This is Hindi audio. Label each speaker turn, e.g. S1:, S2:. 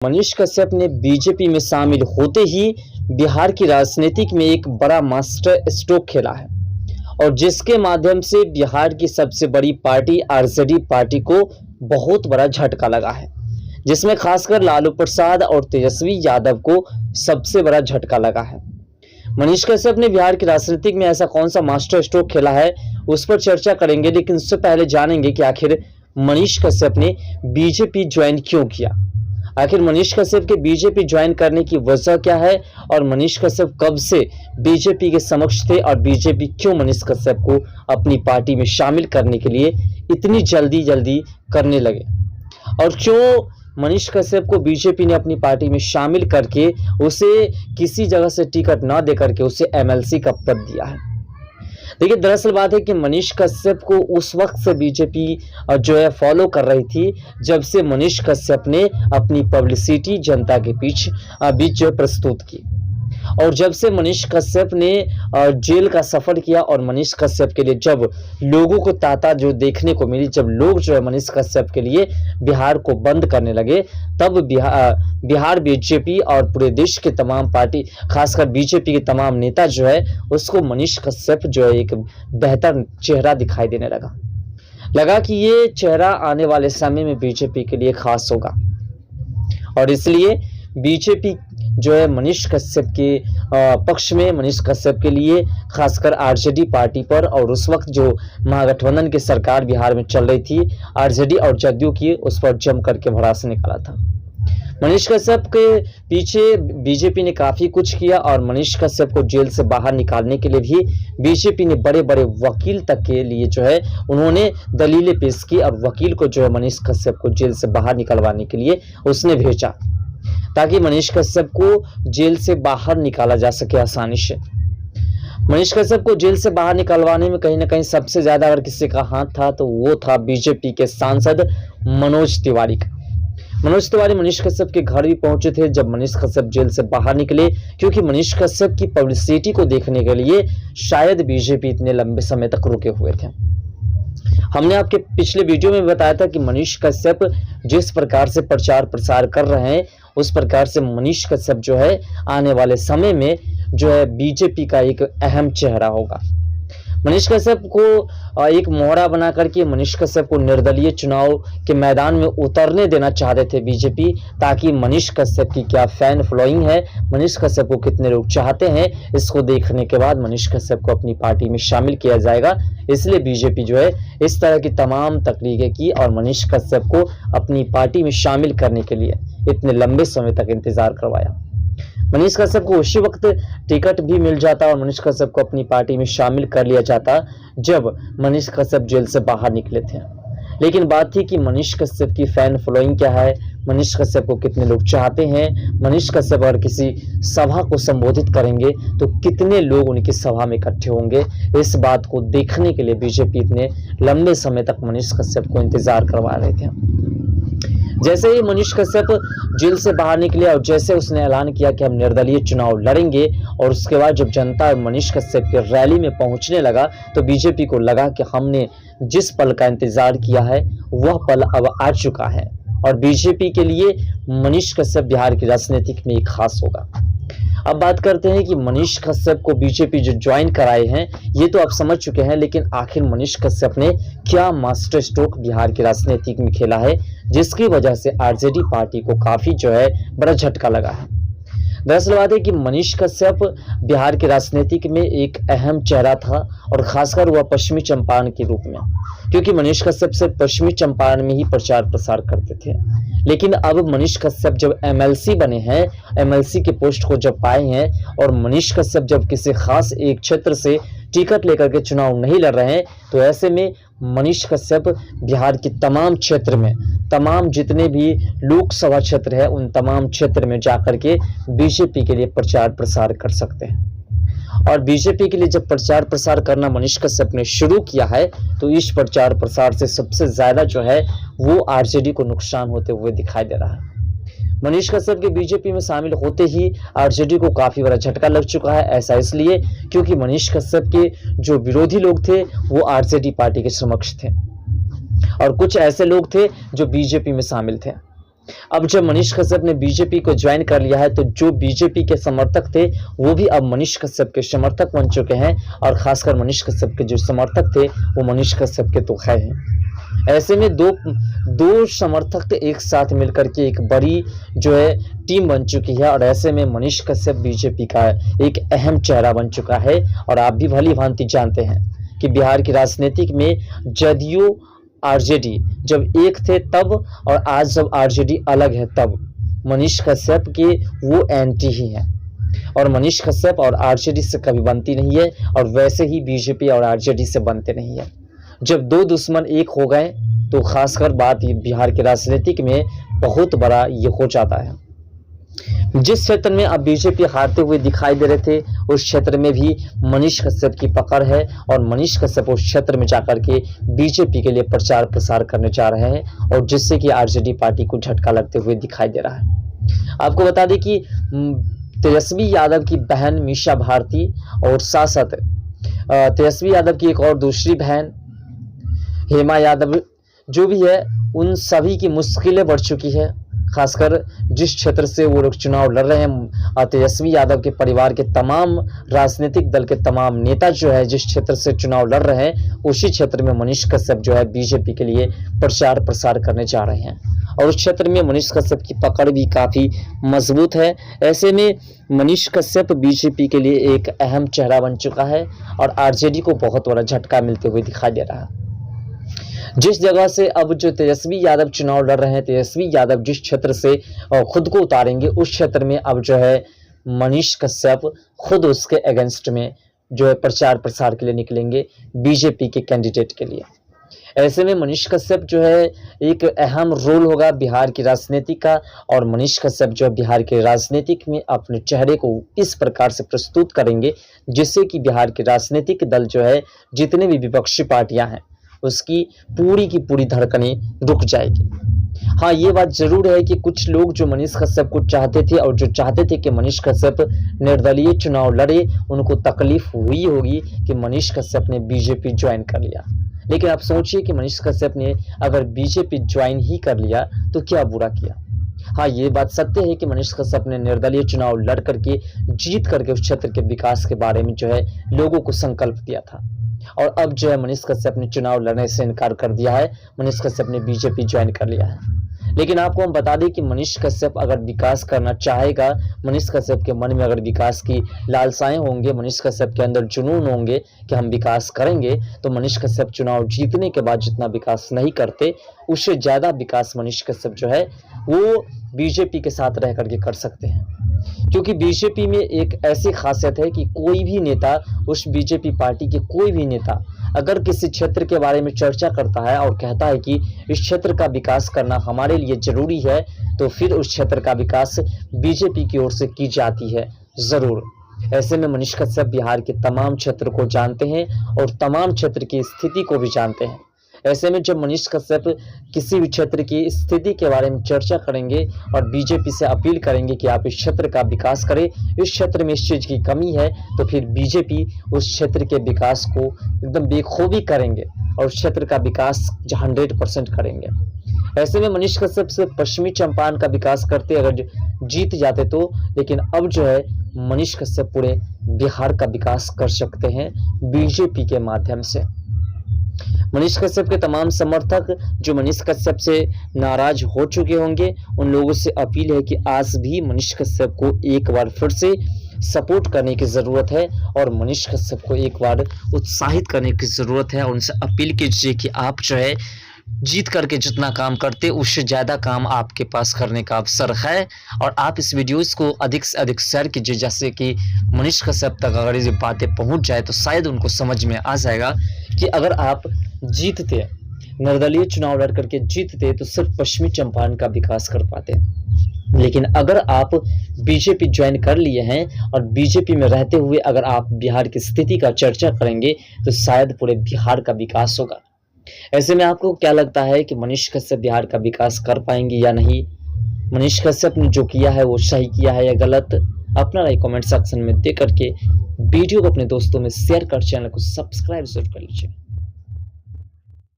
S1: मनीष कश्यप ने बीजेपी में शामिल होते ही बिहार की राजनीतिक में एक बड़ा मास्टर स्ट्रोक खेला है और जिसके माध्यम से बिहार की सबसे बड़ी पार्टी आरजेडी पार्टी को बहुत बड़ा झटका लगा है, जिसमें खासकर लालू प्रसाद और तेजस्वी यादव को सबसे बड़ा झटका लगा है। मनीष कश्यप ने बिहार की राजनीतिक में ऐसा कौन सा मास्टर स्ट्रोक खेला है, उस पर चर्चा करेंगे। लेकिन उससे पहले जानेंगे कि आखिर मनीष कश्यप ने बीजेपी ज्वाइन क्यों किया, आखिर मनीष कश्यप के बीजेपी ज्वाइन करने की वजह क्या है और मनीष कश्यप कब से बीजेपी के समक्ष थे और बीजेपी क्यों मनीष कश्यप को अपनी पार्टी में शामिल करने के लिए इतनी जल्दी करने लगे और क्यों मनीष कश्यप को बीजेपी ने अपनी पार्टी में शामिल करके उसे किसी जगह से टिकट ना देकर के उसे एमएलसी का पद दिया है। देखिए, दरअसल बात है कि मनीष कश्यप को उस वक्त से बीजेपी जो है फॉलो कर रही थी जब से मनीष कश्यप ने अपनी पब्लिसिटी जनता के बीच जो प्रस्तुत की और जब से मनीष कश्यप ने जेल का सफर किया और मनीष कश्यप के लिए जब लोगों को ताता जो देखने को मिली, जब लोग जो है मनीष कश्यप के लिए बिहार को बंद करने लगे, तब बिहार बीजेपी और पूरे देश के तमाम पार्टी खासकर बीजेपी के तमाम नेता जो है उसको मनीष कश्यप जो है एक बेहतर चेहरा दिखाई देने लगा कि ये चेहरा आने वाले समय में बीजेपी के लिए खास होगा और इसलिए बीजेपी जो है मनीष कश्यप के पक्ष में, मनीष कश्यप के लिए खासकर आरजेडी पार्टी पर और उस वक्त जो महागठबंधन की सरकार बिहार में चल रही थी आरजेडी और जदयू की, उस पर जम करके भड़ासा निकाला था। मनीष कश्यप के पीछे बीजेपी ने काफी कुछ किया और मनीष कश्यप को जेल से बाहर निकालने के लिए भी बीजेपी ने बड़े बड़े वकील तक के लिए जो है उन्होंने दलीलें पेश की और वकील को जो है मनीष कश्यप को जेल से बाहर निकलवाने के लिए उसने भेजा ताकि मनीष कश्यप को जेल से बाहर निकाला जा सके आसानी से। मनीष कश्यप को जेल से बाहर निकलवाने में कहीं ना कहीं सबसे ज्यादा अगर किसी का हाथ था तो वो था बीजेपी के सांसद मनोज तिवारी का। मनोज तिवारी मनीष कश्यप के घर भी पहुंचे थे जब मनीष कश्यप जेल से बाहर निकले, क्योंकि मनीष कश्यप की पब्लिसिटी को देखने के लिए शायद बीजेपी इतने लंबे समय तक रुके हुए थे। हमने आपके पिछले वीडियो में बताया था कि मनीष कश्यप जिस प्रकार से प्रचार प्रसार कर रहे हैं उस प्रकार से मनीष कश्यप जो है आने वाले समय में जो है बीजेपी का एक अहम चेहरा होगा। मनीष कश्यप को एक मोहरा बना करके मनीष कश्यप को निर्दलीय चुनाव के मैदान में उतरने देना चाहते थे बीजेपी, ताकि मनीष कश्यप की क्या फैन फॉलोइंग है, मनीष कश्यप को कितने लोग चाहते हैं, इसको देखने के बाद मनीष कश्यप को अपनी पार्टी में शामिल किया जाएगा। इसलिए बीजेपी जो है इस तरह की तमाम तकनीकें की और मनीष कश्यप को अपनी पार्टी में शामिल करने के लिए इतने लंबे समय तक इंतजार करवाया। मनीष कश्यप को उसी वक्त टिकट भी मिल जाता और मनीष कश्यप को अपनी पार्टी में शामिल कर लिया जाता जब मनीष कश्यप जेल से बाहर निकले थे। लेकिन बात थी कि मनीष कश्यप की फैन फॉलोइंग क्या है, मनीष कश्यप को कितने लोग चाहते हैं, मनीष कश्यप अगर किसी सभा को संबोधित करेंगे तो कितने लोग उनकी सभा में इकट्ठे होंगे। इस बात को देखने के लिए बीजेपी इतने लंबे समय तक मनीष कश्यप को इंतजार करवा रहे थे। जैसे ही मनीष कश्यप जेल से बाहर निकले और जैसे उसने ऐलान किया कि हम निर्दलीय चुनाव लड़ेंगे और उसके बाद जब जनता मनीष कश्यप की रैली में पहुंचने लगा तो बीजेपी को लगा कि हमने जिस पल का इंतजार किया है वह पल अब आ चुका है और बीजेपी के लिए मनीष कश्यप बिहार की राजनीतिक में एक खास होगा। अब बात करते हैं कि मनीष कश्यप को बीजेपी जो ज्वाइन कराए हैं ये तो आप समझ चुके हैं, लेकिन आखिर मनीष कश्यप ने क्या मास्टर स्ट्रोक बिहार की राजनीतिक में खेला है जिसकी वजह से आरजेडी पार्टी को काफी जो है बड़ा झटका लगा है। दरअसल बात है कि मनीष कश्यप बिहार की राजनीतिक में एक अहम चेहरा था और खासकर वह पश्चिमी चंपारण के रूप में, क्योंकि मनीष कश्यप से पश्चिमी चंपारण में ही प्रचार प्रसार करते थे। लेकिन अब मनीष कश्यप जब एमएलसी बने हैं, एमएलसी के पोस्ट को जब पाए हैं और मनीष कश्यप जब किसी खास एक क्षेत्र से टिकट लेकर के चुनाव नहीं लड़ रहे हैं तो ऐसे में मनीष कश्यप बिहार के तमाम क्षेत्र में, तमाम जितने भी लोकसभा क्षेत्र है उन तमाम क्षेत्र में जाकर के बीजेपी के लिए प्रचार प्रसार कर सकते हैं। और बीजेपी के लिए जब प्रचार प्रसार करना मनीष कश्यप ने शुरू किया है तो इस प्रचार प्रसार से सबसे ज्यादा जो है वो आरजेडी को नुकसान होते हुए दिखाई दे रहा है। मनीष कश्यप के बीजेपी में शामिल होते ही आरजेडी को काफी बड़ा झटका लग चुका है। ऐसा इसलिए क्योंकि मनीष कश्यप के जो विरोधी लोग थे वो आरजेडी पार्टी के समक्ष थे और कुछ ऐसे लोग थे जो बीजेपी में शामिल थे। अब जब मनीष कश्यप ने बीजेपी को ज्वाइन कर लिया है तो जो बीजेपी के समर्थक थे वो भी अब मनीष कश्यप के समर्थक बन चुके हैं, और खासकर मनीष कश्यप के जो समर्थक थे वो मनीष कश्यप के तो खैर हैं। ऐसे में दो समर्थक एक साथ मिलकर के एक बड़ी जो है टीम बन चुकी है, और ऐसे में मनीष कश्यप बीजेपी का एक अहम चेहरा बन चुका है। और आप भी भली भांति जानते हैं कि बिहार की राजनीतिक में जदयू आरजेडी जब एक थे तब, और आज जब आरजेडी अलग है तब मनीष कश्यप के वो एंटी ही हैं, और मनीष कश्यप और आरजेडी से कभी बनती नहीं है, और वैसे ही बीजेपी और आरजेडी से बनते नहीं है। जब दो दुश्मन एक हो गए तो खासकर बात बिहार के राजनीतिक में बहुत बड़ा ये हो जाता है। जिस क्षेत्र में अब बीजेपी हारते हुए दिखाई दे रहे थे उस क्षेत्र में भी मनीष कश्यप की पकड़ है, और मनीष कश्यप उस क्षेत्र में जाकर के बीजेपी के लिए प्रचार प्रसार करने जा रहे हैं, और जिससे कि आरजेडी पार्टी को झटका लगते हुए दिखाई दे रहा है। आपको बता दें कि तेजस्वी यादव की बहन मीसा भारती और साथ तेजस्वी यादव की एक और दूसरी बहन हेमा यादव जो भी है, उन सभी की मुश्किलें बढ़ चुकी है। खासकर जिस क्षेत्र से वो लोग चुनाव लड़ रहे हैं, तेजस्वी यादव के परिवार के तमाम राजनीतिक दल के तमाम नेता जो है जिस क्षेत्र से चुनाव लड़ रहे हैं उसी क्षेत्र में मनीष कश्यप जो है बीजेपी के लिए प्रचार प्रसार करने जा रहे हैं, और उस क्षेत्र में मनीष कश्यप की पकड़ भी काफ़ी मजबूत है। ऐसे में मनीष कश्यप बीजेपी के लिए एक अहम चेहरा बन चुका है, और आरजेडी को बहुत बड़ा झटका मिलते हुए दिखाई दे रहा है। जिस जगह से अब जो तेजस्वी यादव चुनाव लड़ रहे हैं, तेजस्वी यादव जिस क्षेत्र से खुद को उतारेंगे उस क्षेत्र में अब जो है मनीष कश्यप खुद उसके अगेंस्ट में जो है प्रचार प्रसार के लिए निकलेंगे बीजेपी के कैंडिडेट के लिए। ऐसे में मनीष कश्यप जो है एक अहम रोल होगा बिहार की राजनीति का, और मनीष कश्यप जो है बिहार के राजनीतिक में अपने चेहरे को इस प्रकार से प्रस्तुत करेंगे जिससे कि बिहार के राजनीतिक दल जो है जितने भी विपक्षी पार्टियां हैं उसकी की पूरी धड़कनें रुक जाएगी। हाँ, ये बात जरूर है कि कुछ लोग जो मनीष कश्यप को चाहते थे और जो चाहते थे कि मनीष कश्यप निर्दलीय चुनाव लड़े, उनको तकलीफ हुई होगी कि मनीष कश्यप ने बीजेपी ज्वाइन कर लिया। लेकिन आप सोचिए कि मनीष कश्यप ने अगर बीजेपी ज्वाइन ही कर लिया तो क्या बुरा किया। हाँ, ये बात सत्य है कि मनीष कश्यप ने निर्दलीय चुनाव लड़ करके जीत करके उस क्षेत्र के विकास के बारे में जो है लोगों को संकल्प दिया था, और अब जो है मनीष कश्यप ने चुनाव लड़ने से इनकार कर दिया है, मनीष कश्यप ने बीजेपी ज्वाइन कर लिया है। लेकिन आपको हम बता दें कि मनीष कश्यप अगर विकास करना चाहेगा, मनीष कश्यप के मन में अगर विकास की लालसाएं होंगे, मनीष कश्यप के अंदर जुनून होंगे कि हम विकास करेंगे, तो मनीष कश्यप चुनाव जीतने के बाद जितना विकास नहीं करते उससे ज़्यादा विकास मनीष कश्यप जो है वो बीजेपी के साथ रह करके कर सकते हैं। क्योंकि बीजेपी में एक ऐसी खासियत है कि कोई भी नेता, उस बीजेपी पार्टी के कोई भी नेता अगर किसी क्षेत्र के बारे में चर्चा करता है और कहता है कि इस क्षेत्र का विकास करना हमारे लिए जरूरी है, तो फिर उस क्षेत्र का विकास बीजेपी की ओर से की जाती है जरूर। ऐसे में मनीष कश्यप बिहार के तमाम क्षेत्र को जानते हैं और तमाम क्षेत्र की स्थिति को भी जानते हैं। ऐसे में जब मनीष कश्यप किसी भी क्षेत्र की स्थिति के बारे में चर्चा करेंगे और बीजेपी से अपील करेंगे कि आप इस क्षेत्र का विकास करें, इस क्षेत्र में इस चीज़ की कमी है, तो फिर बीजेपी उस क्षेत्र के विकास को एकदम बेखूबी करेंगे और उस क्षेत्र का विकास 100% करेंगे। ऐसे में मनीष कश्यप से पश्चिमी चंपारण का विकास करते अगर जीत जाते तो, लेकिन अब जो है मनीष कश्यप पूरे बिहार का विकास कर सकते हैं बीजेपी के माध्यम से। मनीष कश्यप के तमाम समर्थक जो मनीष कश्यप से नाराज हो चुके होंगे, उन लोगों से अपील है कि आज भी मनीष कश्यप को एक बार फिर से सपोर्ट करने की ज़रूरत है और मनीष कश्यप को एक बार उत्साहित करने की ज़रूरत है। उनसे अपील कीजिए कि आप जो है जीत करके जितना काम करते उससे ज़्यादा काम आपके पास करने का अवसर है, और आप इस वीडियोस को अधिक से अधिक शेयर कीजिए, जैसे कि मनीष कश्यप तक अगर ये बातें पहुंच जाए तो शायद उनको समझ में आ जाएगा कि अगर आप जीतते, निर्दलीय चुनाव लड़ करके जीतते तो सिर्फ पश्चिमी चंपारण का विकास कर पाते, लेकिन अगर आप बीजेपी ज्वाइन कर लिए हैं और बीजेपी में रहते हुए अगर आप बिहार की स्थिति का चर्चा करेंगे तो शायद पूरे बिहार का विकास होगा। ऐसे में आपको क्या लगता है कि मनीष कश्यप बिहार का विकास कर पाएंगे या नहीं? मनीष कश्यप ने जो किया है वो सही किया है या गलत? अपना राय कमेंट सेक्शन में दे करके वीडियो को अपने दोस्तों में शेयर कर चैनल को सब्सक्राइब जरूर कर लीजिए।